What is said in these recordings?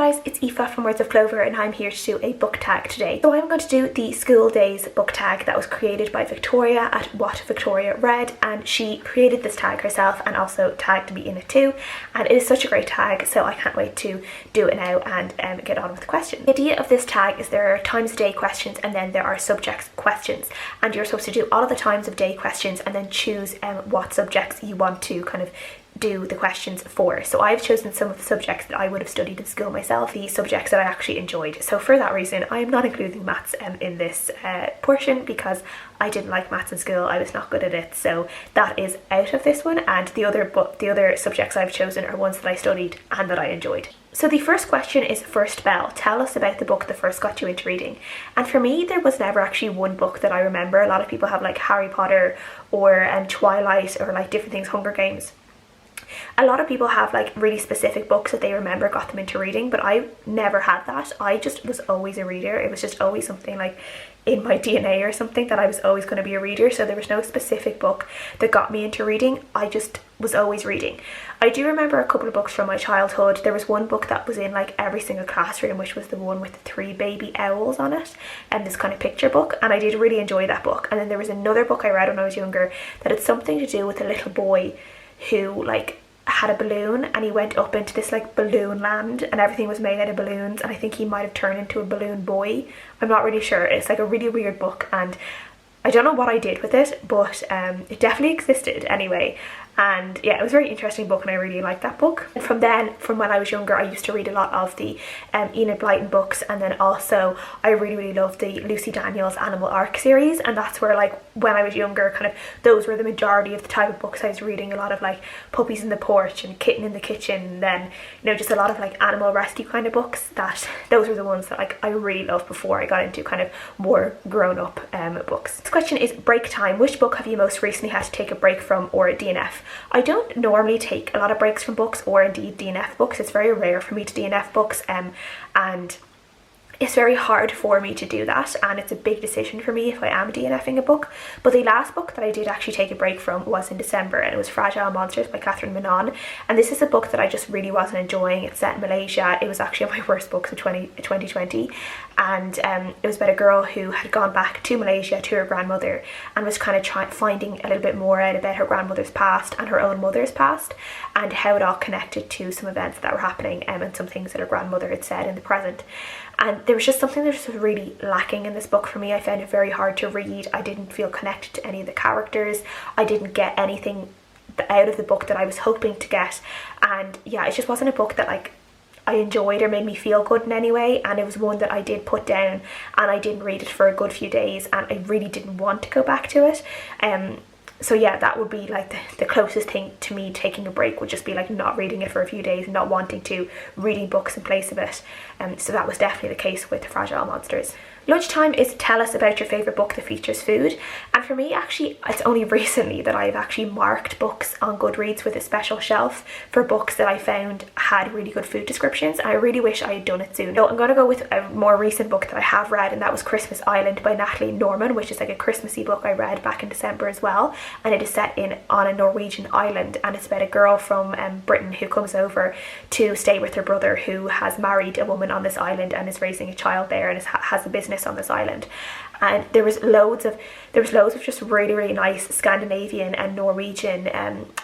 guys, it's Aoife from Words of Clover and I'm here to do a book tag today. So I'm going to do the School Days book tag that was created by Victoria at What Victoria Read, and she created this tag herself and also tagged me in it too, and it is such a great tag, so I can't wait to do it now and get on with the questions. The idea of this tag is there are times of day questions and then there are subjects questions, and you're supposed to do all of the times of day questions and then choose what subjects you want to kind of do the questions for. So I've chosen some of the subjects that I would have studied in school myself, the subjects that I actually enjoyed. So for that reason I'm not including maths in this portion because I didn't like maths in school, I was not good at it, so that is out of this one, and the other subjects I've chosen are ones that I studied and that I enjoyed. So the first question is First Bell. Tell us about the book that first got you into reading. And for me, there was never actually one book that I remember. A lot of people have like Harry Potter or Twilight or like different things, Hunger Games. A lot of people have like really specific books that they remember got them into reading, but I never had that. I just was always a reader. It was just always something like in my DNA or something that I was always going to be a reader, so there was no specific book that got me into reading. I just was always reading. I do remember a couple of books from my childhood. There was one book that was in like every single classroom, which was the one with the 3 baby owls on it, and this kind of picture book, and I did really enjoy that book. And then there was another book I read when I was younger that had something to do with a little boy who like had a balloon and he went up into this like balloon land and everything was made out of balloons, and I think he might have turned into a balloon boy. I'm not really sure. It's like a really weird book and I don't know what I did with it, but it definitely existed anyway. And yeah, it was a very interesting book and I really liked that book. And from when I was younger, I used to read a lot of the Enid Blyton books, and then also I really loved the Lucy Daniels Animal Arc series, and that's where like when I was younger, kind of those were the majority of the type of books I was reading. A lot of like Puppies in the Porch and Kitten in the Kitchen, and then just a lot of like animal rescue kind of books. Those were the ones that like I really loved before I got into kind of more grown-up books. This question is break time. Which book have you most recently had to take a break from, or a DNF? I don't normally take a lot of breaks from books or indeed DNF books. It's very rare for me to DNF books, and it's very hard for me to do that, and it's a big decision for me if I am DNFing a book. But the last book that I did actually take a break from was in December, and it was Fragile Monsters by Catherine Manon, and this is a book that I just really wasn't enjoying. It's set in Malaysia. It was actually my worst books of 2020, and it was about a girl who had gone back to Malaysia to her grandmother and was kind of finding a little bit more out about her grandmother's past and her own mother's past, and how it all connected to some events that were happening and some things that her grandmother had said in the present. And there was just something that was really lacking in this book for me. I found it very hard to read. I didn't feel connected to any of the characters. I didn't get anything out of the book that I was hoping to get, and yeah, it just wasn't a book that like I enjoyed or made me feel good in any way. And it was one that I did put down and I didn't read it for a good few days, and I really didn't want to go back to it. So yeah, that would be like the closest thing to me taking a break, would just be like not reading it for a few days, not wanting to, reading books in place of it. So that was definitely the case with Fragile Monsters. Lunchtime is tell us about your favourite book that features food. And for me, actually, it's only recently that I've actually marked books on Goodreads with a special shelf for books that I found had really good food descriptions. I really wish I had done it soon. So I'm going to go with a more recent book that I have read, and that was Christmas Island by Natalie Norman, which is like a Christmassy book I read back in December as well. And it is set on a Norwegian island, and it's about a girl from Britain who comes over to stay with her brother, who has married a woman on this island and is raising a child there and has a business on this island. And there was loads of just really nice Scandinavian and Norwegian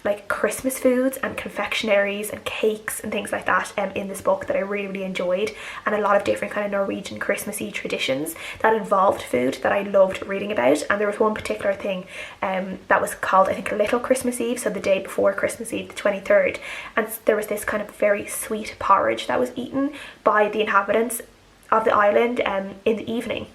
like Christmas foods and confectionaries and cakes and things like that in this book that I really enjoyed, and a lot of different kind of Norwegian Christmassy traditions that involved food that I loved reading about. And there was one particular thing that was called, I think, Little Christmas Eve, so the day before Christmas Eve, the 23rd, and there was this kind of very sweet porridge that was eaten by the inhabitants of the island in the evening.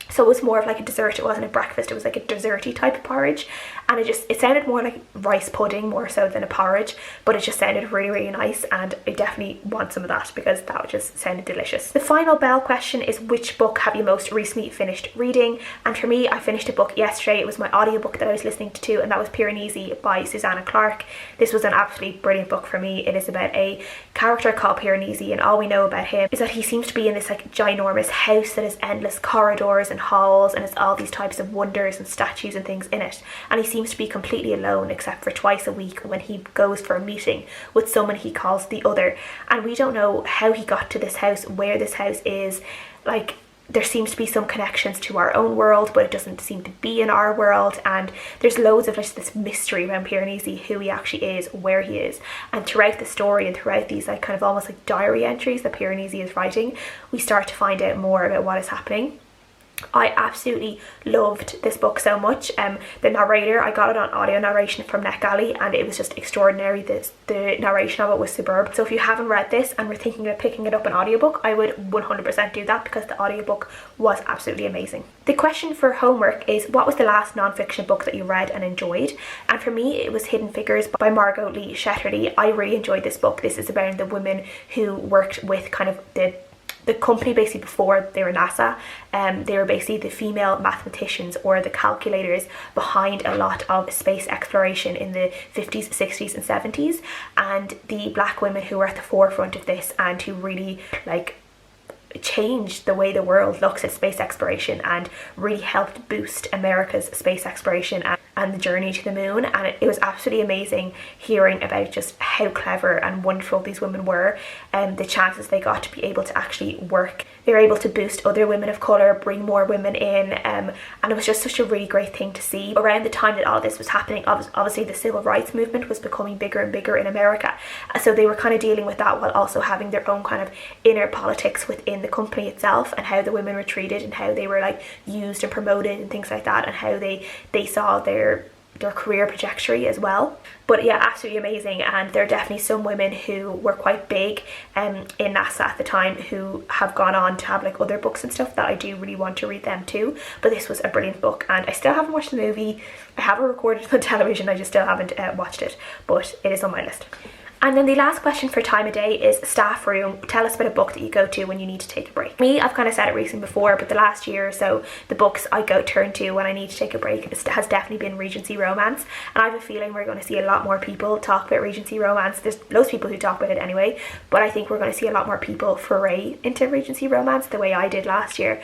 So it was more of like a dessert. It wasn't a breakfast, it was like a desserty type of porridge, and it sounded more like rice pudding more so than a porridge, but it just sounded really nice, and I definitely want some of that because that just sounded delicious. The final bell question is which book have you most recently finished reading? And for me, I finished a book yesterday. It was my audiobook that I was listening to, and that was Piranesi by Suzanna Clarke. This was an absolutely brilliant book for me. It is about a character called Piranesi, and all we know about him is that he seems to be in this like ginormous house that has endless corridors and and halls, and it's all these types of wonders and statues and things in it. And he seems to be completely alone except for twice a week when he goes for a meeting with someone he calls the other. And we don't know how he got to this house, where this house is. Like, there seems to be some connections to our own world, but it doesn't seem to be in our world. And there's loads of just this mystery around Piranesi, who he actually is, where he is. And throughout the story and throughout these like kind of almost like diary entries that Piranesi is writing, we start to find out more about what is happening. I absolutely loved this book so much. The narrator, I got it on audio narration from NetGalley, and it was just extraordinary. The narration of it was superb. So if you haven't read this and were thinking of picking it up an audiobook, I would 100% do that, because the audiobook was absolutely amazing. The question for homework is, what was the last non-fiction book that you read and enjoyed? And for me, it was Hidden Figures by Margot Lee Shetterly. I really enjoyed this book. This is about the women who worked with kind of the company basically before they were NASA. They were basically the female mathematicians or the calculators behind a lot of space exploration in the 50s, 60s and 70s, and the black women who were at the forefront of this and who really like changed the way the world looks at space exploration and really helped boost America's space exploration and the journey to the moon. And it was absolutely amazing hearing about just how clever and wonderful these women were, and the chances they got to be able to actually work. They were able to boost other women of colour, bring more women in, and it was just such a really great thing to see. Around the time that all this was happening, obviously the civil rights movement was becoming bigger and bigger in America, so they were kind of dealing with that while also having their own kind of inner politics within the company itself, and how the women were treated and how they were like used and promoted and things like that, and how they saw their career trajectory as well. But yeah, absolutely amazing. And there are definitely some women who were quite big in NASA at the time who have gone on to have like other books and stuff that I do really want to read them too. But this was a brilliant book, and I still haven't watched the movie. I have it recorded on television, I just still haven't watched it, but it is on my list. And then the last question for time of day is staff room. Tell us about a book that you go to when you need to take a break. Me, I've kind of said it recently before, but the last year or so, the books I turn to when I need to take a break has definitely been Regency romance. And I have a feeling we're going to see a lot more people talk about Regency romance. There's loads of people who talk about it anyway, but I think we're going to see a lot more people foray into Regency romance the way I did last year.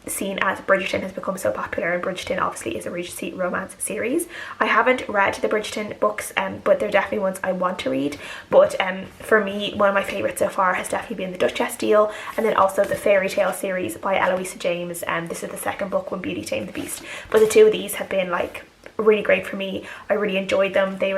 Seeing as Bridgerton has become so popular, and Bridgerton obviously is a Regency romance series. I haven't read the Bridgerton books, but they're definitely ones I want to read. But for me, one of my favourites so far has definitely been the Duchess Deal, and then also the Fairy Tale series by Eloisa James. This is the second book, When Beauty Tamed the Beast. But the two of these have been like really great for me. I really enjoyed them. They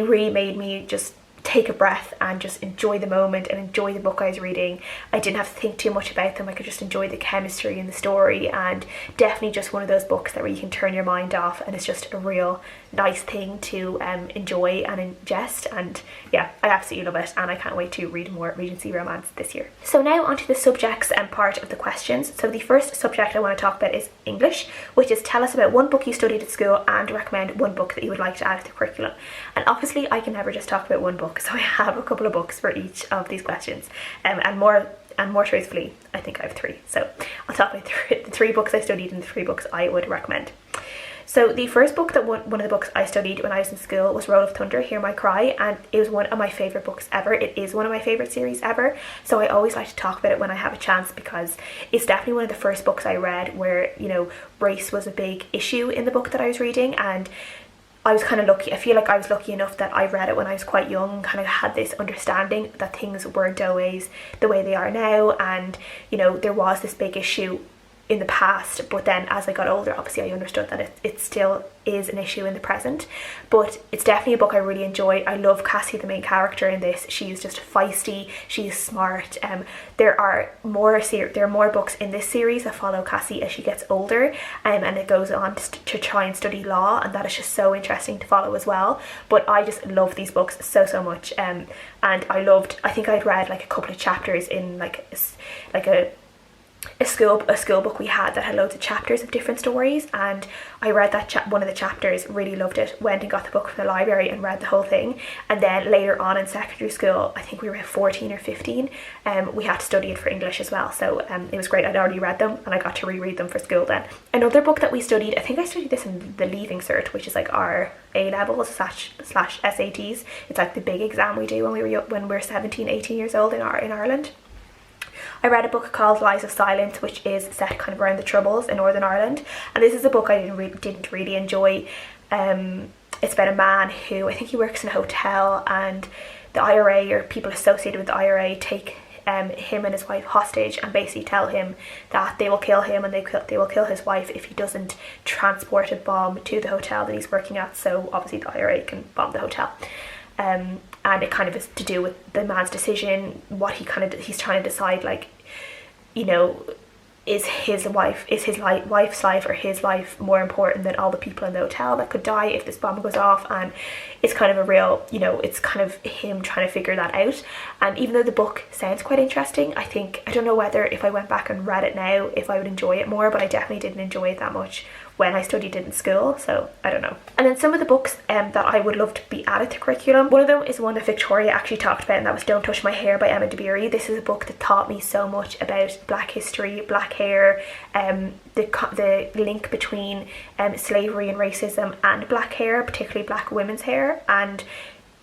really made me just take a breath and just enjoy the moment and enjoy the book I was reading. I didn't have to think too much about them. I could just enjoy the chemistry and the story, and definitely just one of those books that where you can turn your mind off, and it's just a real nice thing to enjoy and ingest. And yeah, I absolutely love it, and I can't wait to read more Regency romance this year. So now onto the subjects and part of the questions. So the first subject I want to talk about is English, which is tell us about one book you studied at school and recommend one book that you would like to add to the curriculum. And obviously I can never just talk about one book, so I have a couple of books for each of these questions, and more truthfully, I think I have three. So I'll talk about the three books I studied and the three books I would recommend. So the first book that one of the books I studied when I was in school was Roll of Thunder, Hear My Cry, and it was one of my favourite books ever. It is one of my favourite series ever, so I always like to talk about it when I have a chance, because it's definitely one of the first books I read where, you know, race was a big issue in the book that I was reading, and I was kind of lucky. I feel like I was lucky enough that I read it when I was quite young, kind of had this understanding that things weren't always the way they are now, and, you know, there was this big issue in the past, but then as I got older, obviously I understood that it still is an issue in the present. But it's definitely a book I really enjoy. I love Cassie, the main character in this. She's just feisty, she's smart. There are more books in this series that follow Cassie as she gets older, and it goes on to try and study law, and that is just so interesting to follow as well. But I just love these books so much, and I think I'd read like a couple of chapters in like a school book we had that had loads of chapters of different stories, and I read that one of the chapters, really loved it, went and got the book from the library and read the whole thing. And then later on in secondary school, I think we were 14 or 15, we had to study it for English as well, so it was great. I'd already read them and I got to reread them for school then. Another book that we studied, I think I studied this in the Leaving Cert, which is like our A-levels slash SATs. It's like the big exam we do when we're 17, 18 years old in Ireland. I read a book called Lies of Silence, which is set kind of around the Troubles in Northern Ireland, and this is a book I didn't really enjoy. It's about a man who, I think he works in a hotel, and the IRA, or people associated with the IRA, take him and his wife hostage and basically tell him that they will kill him and they will kill his wife if he doesn't transport a bomb to the hotel that he's working at, so obviously the IRA can bomb the hotel. And it kind of is to do with the man's decision, what he's trying to decide, like, you know, is his wife's life or his life more important than all the people in the hotel that could die if this bomb goes off. And it's kind of a real, you know, it's kind of him trying to figure that out. And even though the book sounds quite interesting, I don't know whether if I went back and read it now if I would enjoy it more, but I definitely didn't enjoy it that much when I studied it in school, so I don't know. And then some of the books that I would love to be added to curriculum, one of them is one that Victoria actually talked about, and that was Don't Touch My Hair by Emma DeBerry. This is a book that taught me so much about black history, black hair, the link between slavery and racism and black hair, particularly black women's hair, and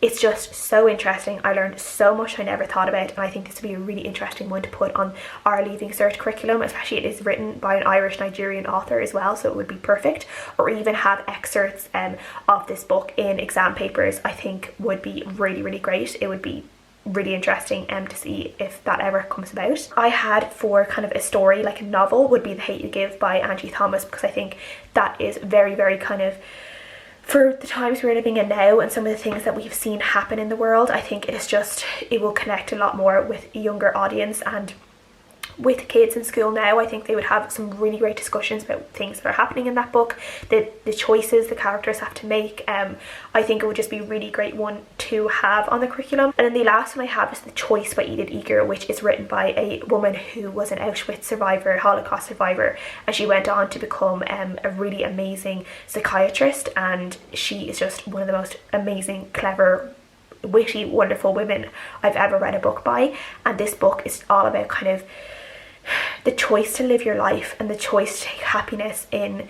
it's just so interesting. I learned so much I never thought about, and I think this would be a really interesting one to put on our Leaving Cert curriculum, especially it is written by an Irish Nigerian author as well, so it would be perfect. Or even have excerpts of this book in exam papers, I think would be really, really great. It would be really interesting to see if that ever comes about. I had for kind of a story, like a novel, would be The Hate U Give by Angie Thomas, because I think that is very, very kind of, for the times we're living in now and some of the things that we've seen happen in the world, I think it will connect a lot more with a younger audience. And with kids in school now, I think they would have some really great discussions about things that are happening in that book, the choices the characters have to make. I think it would just be a really great one to have on the curriculum. And then the last one I have is The Choice by Edith Eger, which is written by a woman who was an Auschwitz survivor, Holocaust survivor, and she went on to become a really amazing psychiatrist, and she is just one of the most amazing, clever, witty, wonderful women I've ever read a book by. And this book is all about kind of the choice to live your life and the choice to take happiness in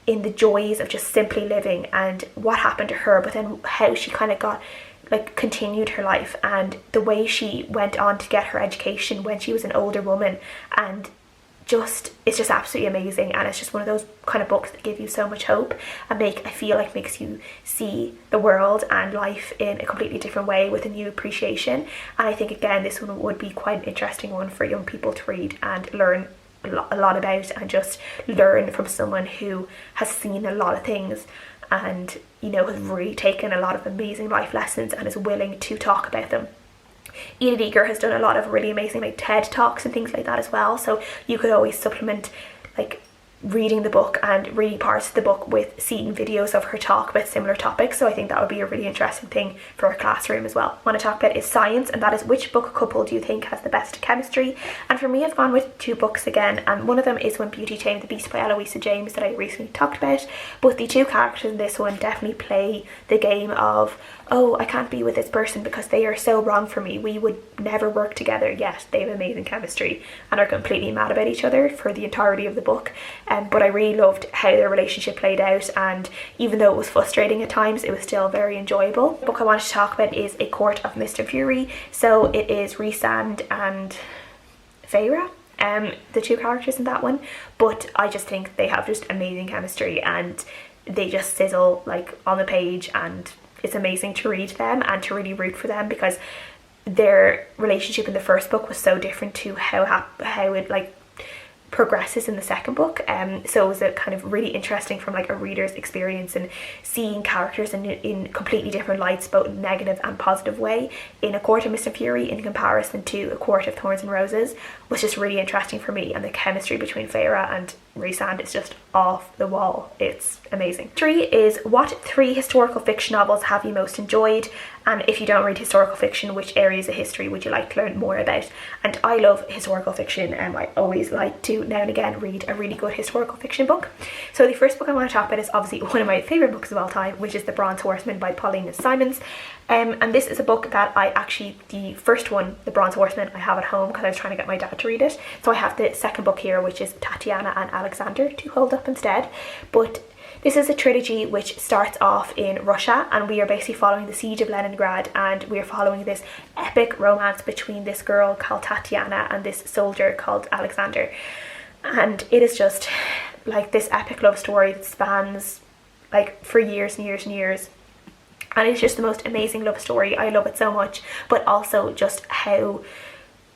the joys of just simply living, and what happened to her, but then how she kind of continued her life, and the way she went on to get her education when she was an older woman. And it's just absolutely amazing, and it's just one of those kind of books that give you so much hope and makes you see the world and life in a completely different way with a new appreciation. And I think again this one would be quite an interesting one for young people to read and learn a lot about, and just learn from someone who has seen a lot of things and, you know, has really taken a lot of amazing life lessons and is willing to talk about them. Edith Eger has done a lot of really amazing like TED Talks and things like that as well, so you could always supplement like reading the book and reading parts of the book with seeing videos of her talk about similar topics. So I think that would be a really interesting thing for our classroom as well. What I want to talk about is science, and that is which book couple do you think has the best chemistry? And for me, I've gone with two books again, and one of them is When Beauty Tamed the Beast by Eloisa James that I recently talked about. But the two characters in this one definitely play the game of, oh, I can't be with this person because they are so wrong for me, we would never work together, yet they have amazing chemistry and are completely mad about each other for the entirety of the book. But I really loved how their relationship played out, and even though it was frustrating at times, it was still very enjoyable. The book I wanted to talk about is A Court of Mist and Fury. So it is Rhysand and Feyre, the two characters in that one, but I just think they have just amazing chemistry and they just sizzle like on the page, and it's amazing to read them and to really root for them, because their relationship in the first book was so different to how it like progresses in the second book. So it was a kind of really interesting from like a reader's experience, and seeing characters in completely different lights, both negative and positive way, in A Court of Mist and Fury in comparison to A Court of Thorns and Roses was just really interesting for me. And the chemistry between Feyre and Rhysand is just off the wall. It's amazing. 3 is what 3 historical fiction novels have you most enjoyed? And if you don't read historical fiction, which areas of history would you like to learn more about? And I love historical fiction, and I always like to now and again read a really good historical fiction book. So the first book I want to talk about is obviously one of my favourite books of all time, which is The Bronze Horseman by Paulina Simons. And this is a book that the first one, The Bronze Horseman, I have at home because I was trying to get my dad to read it. So I have the second book here, which is Tatiana and Alexander to hold up instead. But This is a trilogy which starts off in Russia, and we are basically following the siege of Leningrad, and we are following this epic romance between this girl called Tatiana and this soldier called Alexander. And it is just like this epic love story that spans like for years and years and years. And it's just the most amazing love story. I love it so much, but also just how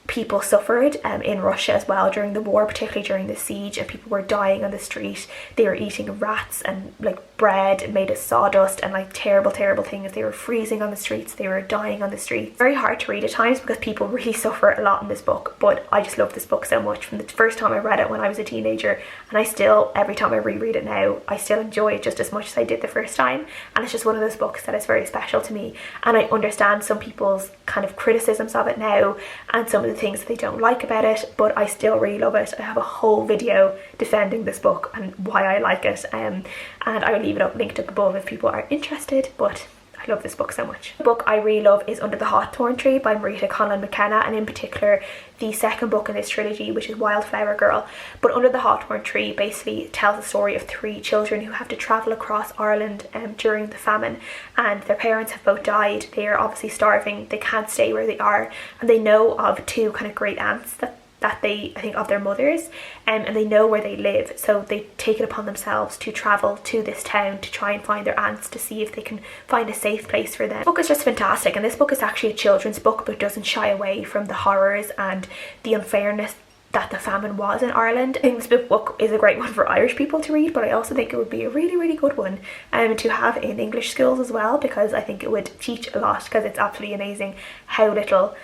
people suffered in Russia as well during the war, particularly during the siege, and people were dying on the street. They were eating rats and like bread made of sawdust and like terrible things. They were freezing on the streets, they were dying on the streets. Very hard to read at times because people really suffer a lot in this book, but I just love this book so much. From the first time I read it when I was a teenager, and I still, every time I reread it now, I still enjoy it just as much as I did the first time. And it's just one of those books that is very special to me, and I understand some people's kind of criticisms of it now and some of the things that they don't like about it, but I still really love it. I have a whole video defending this book and why I like it, and I will leave it linked up above if people are interested, but I love this book so much. The book I really love is Under the Hawthorn Tree by Marita Conlon McKenna, and in particular the second book in this trilogy, which is Wildflower Girl. But Under the Hawthorn Tree basically tells the story of three children who have to travel across Ireland during the famine, and their parents have both died. They are obviously starving, they can't stay where they are, and they know of two kind of great aunts that they, I think, of their mothers, and they know where they live, so they take it upon themselves to travel to this town to try and find their aunts, to see if they can find a safe place for them. The book is just fantastic, and this book is actually a children's book but doesn't shy away from the horrors and the unfairness that the famine was in Ireland. I think this book is a great one for Irish people to read, but I also think it would be a really good one to have in English schools as well, because I think it would teach a lot, because it's absolutely amazing how little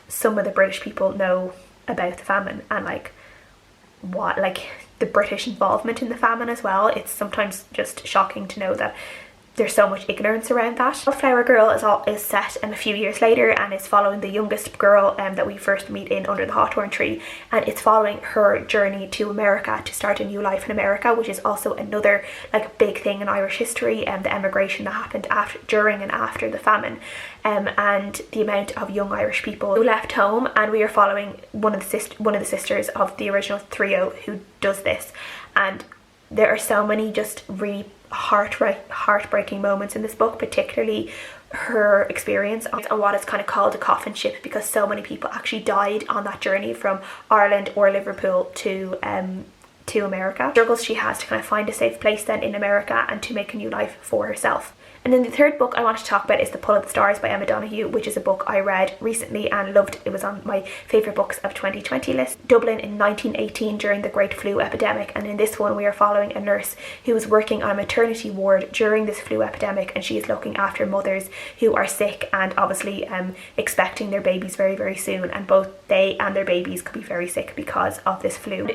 some of the British people know about the famine, and like what, like the British involvement in the famine as well. It's sometimes just shocking to know that there's so much ignorance around that. Flower Girl is set a few years later, and it's following the youngest girl that we first meet in Under the Hawthorn Tree, and it's following her journey to America to start a new life in America, which is also another like big thing in Irish history, and the emigration that happened during and after the famine, and the amount of young Irish people who left home. And we are following one of the sisters of the original trio who does this, and there are so many just really heartbreaking moments in this book, particularly her experience on what is kind of called a coffin ship, because so many people actually died on that journey from Ireland or Liverpool to America. Struggles she has to kind of find a safe place then in America and to make a new life for herself. And then the third book I want to talk about is The Pull of the Stars by Emma Donohue, which is a book I read recently and loved. It was on my favourite books of 2020 list. Dublin in 1918 during the Great Flu epidemic, and in this one we are following a nurse who is working on a maternity ward during this flu epidemic, and she is looking after mothers who are sick and obviously expecting their babies very soon, and both they and their babies could be very sick because of this flu.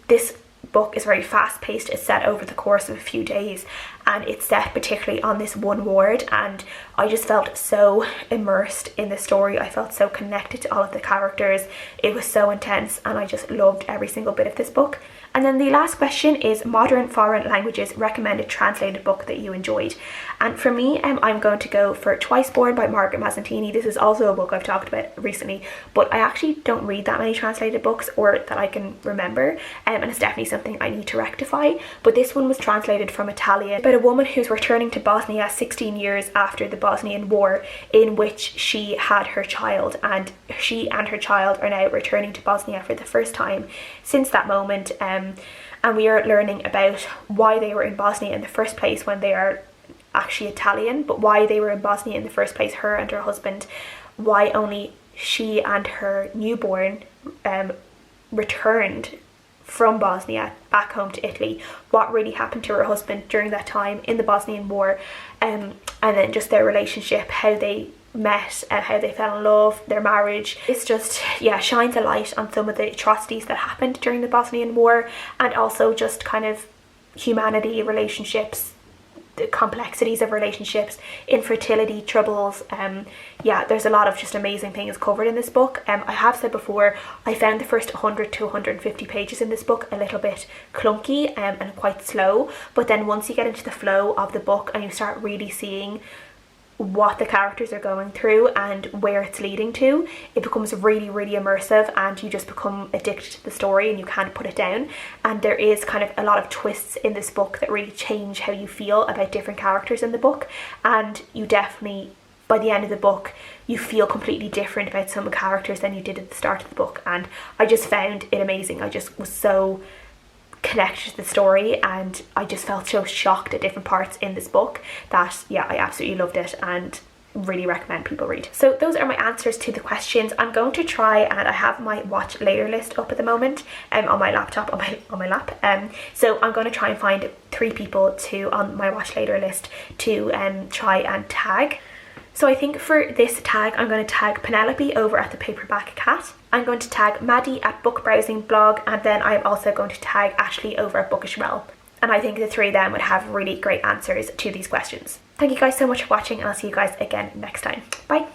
This book is very fast paced. It's set over the course of a few days, and it's set particularly on this one ward, and I just felt so immersed in the story. I felt so connected to all of the characters. It was so intense, and I just loved every single bit of this book. And then the last question is modern foreign languages recommended translated book that you enjoyed. And for me, I'm going to go for Twice Born by Margaret Mazzantini. This is also a book I've talked about recently, but I actually don't read that many translated books, or that I can remember, and it's definitely something I need to rectify. But this one was translated from Italian, about a woman who's returning to Bosnia 16 years after the Bosnian War, in which she had her child, and she and her child are now returning to Bosnia for the first time since that moment. And we are learning about why they were in Bosnia in the first place when they are actually Italian, but why they were in Bosnia in the first place, her and her husband, why only she and her newborn returned from Bosnia back home to Italy, what really happened to her husband during that time in the Bosnian War, and then just their relationship, how they met and how they fell in love, their marriage. It's just, yeah, shines a light on some of the atrocities that happened during the Bosnian War, and also just kind of humanity, relationships, the complexities of relationships, infertility troubles. Yeah, there's a lot of just amazing things covered in this book. I have said before, I found the first 100 to 150 pages in this book a little bit clunky and quite slow, but then once you get into the flow of the book and you start really seeing what the characters are going through and where it's leading to, it becomes really, really immersive, and you just become addicted to the story and you can't put it down. And there is kind of a lot of twists in this book that really change how you feel about different characters in the book, and you definitely, by the end of the book, you feel completely different about some characters than you did at the start of the book. And I just found it amazing. I just was so connected to the story, and I just felt so shocked at different parts in this book that, yeah, I absolutely loved it and really recommend people read. So those are my answers to the questions. I'm going to try, and I have my watch later list up at the moment on my laptop, on my lap, so I'm going to try and find 3 people to on my watch later list to try and tag. So I think for this tag, I'm going to tag Penelope over at the Paperback Cat. I'm going to tag Maddie at Book Browsing Blog, and then I'm also going to tag Ashley over at Bookish Realm. And I think the 3 of them would have really great answers to these questions. Thank you guys so much for watching, and I'll see you guys again next time. Bye!